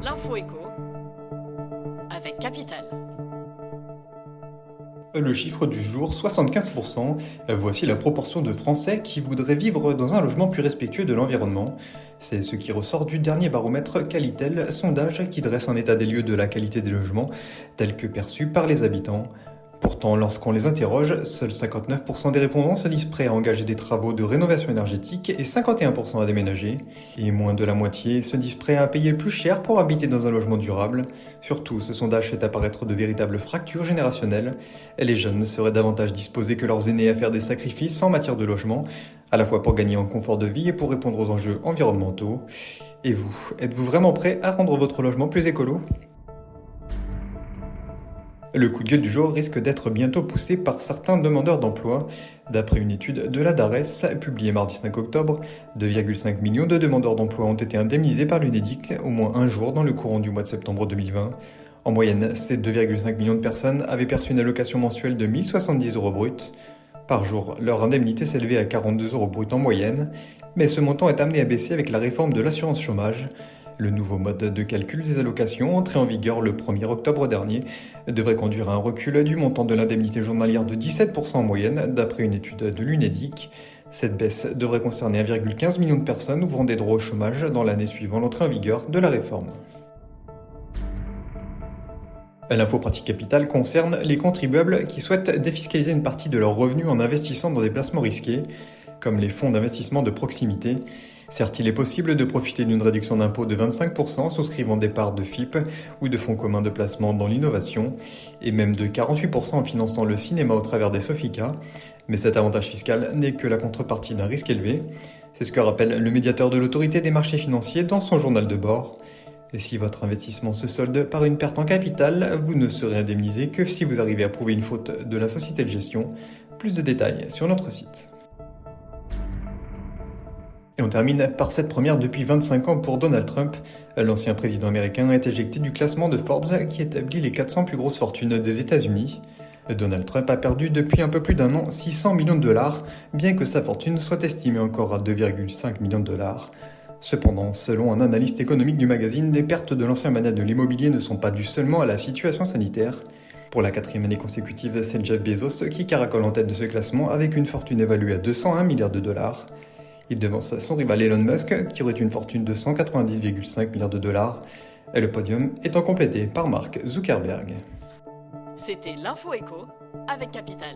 L'info éco avec Capital. Le chiffre du jour, 75%. Voici la proportion de Français qui voudraient vivre dans un logement plus respectueux de l'environnement. C'est ce qui ressort du dernier baromètre Qualitel, sondage qui dresse un état des lieux de la qualité des logements, tel que perçu par les habitants. Pourtant, lorsqu'on les interroge, seuls 59% des répondants se disent prêts à engager des travaux de rénovation énergétique et 51% à déménager. Et moins de la moitié se disent prêts à payer plus cher pour habiter dans un logement durable. Surtout, ce sondage fait apparaître de véritables fractures générationnelles. Les jeunes seraient davantage disposés que leurs aînés à faire des sacrifices en matière de logement, à la fois pour gagner en confort de vie et pour répondre aux enjeux environnementaux. Et vous, êtes-vous vraiment prêt à rendre votre logement plus écolo ? Le coup de gueule du jour risque d'être bientôt poussé par certains demandeurs d'emploi. D'après une étude de la DARES, publiée mardi 5 octobre, 2,5 millions de demandeurs d'emploi ont été indemnisés par l'UNEDIC au moins un jour dans le courant du mois de septembre 2020. En moyenne, ces 2,5 millions de personnes avaient perçu une allocation mensuelle de 1070 euros bruts. Par jour, leur indemnité s'élevait à 42 euros bruts en moyenne, mais ce montant est amené à baisser avec la réforme de l'assurance chômage. Le nouveau mode de calcul des allocations, entré en vigueur le 1er octobre dernier, devrait conduire à un recul du montant de l'indemnité journalière de 17% en moyenne, d'après une étude de l'UNEDIC. Cette baisse devrait concerner 1,15 million de personnes ouvrant des droits au chômage dans l'année suivant l'entrée en vigueur de la réforme. L'info pratique capitale concerne les contribuables qui souhaitent défiscaliser une partie de leurs revenus en investissant dans des placements risqués, comme les fonds d'investissement de proximité. Certes, il est possible de profiter d'une réduction d'impôt de 25% souscrivant des parts de FIP ou de fonds communs de placement dans l'innovation, et même de 48% en finançant le cinéma au travers des Sofica, mais cet avantage fiscal n'est que la contrepartie d'un risque élevé. C'est ce que rappelle le médiateur de l'autorité des marchés financiers dans son journal de bord. Et si votre investissement se solde par une perte en capital, vous ne serez indemnisé que si vous arrivez à prouver une faute de la société de gestion. Plus de détails sur notre site. Et on termine par cette première depuis 25 ans pour Donald Trump. L'ancien président américain est éjecté du classement de Forbes qui établit les 400 plus grosses fortunes des États-Unis. Donald Trump a perdu depuis un peu plus d'un an 600 millions de dollars, bien que sa fortune soit estimée encore à 2,5 millions de dollars. Cependant, selon un analyste économique du magazine, les pertes de l'ancien magnat de l'immobilier ne sont pas dues seulement à la situation sanitaire. Pour la 4e année consécutive, c'est Jeff Bezos qui caracole en tête de ce classement avec une fortune évaluée à 201 milliards de dollars. Il devance son rival Elon Musk, qui aurait une fortune de 190,5 milliards de dollars. Et le podium étant complété par Mark Zuckerberg. C'était l'info éco avec Capital.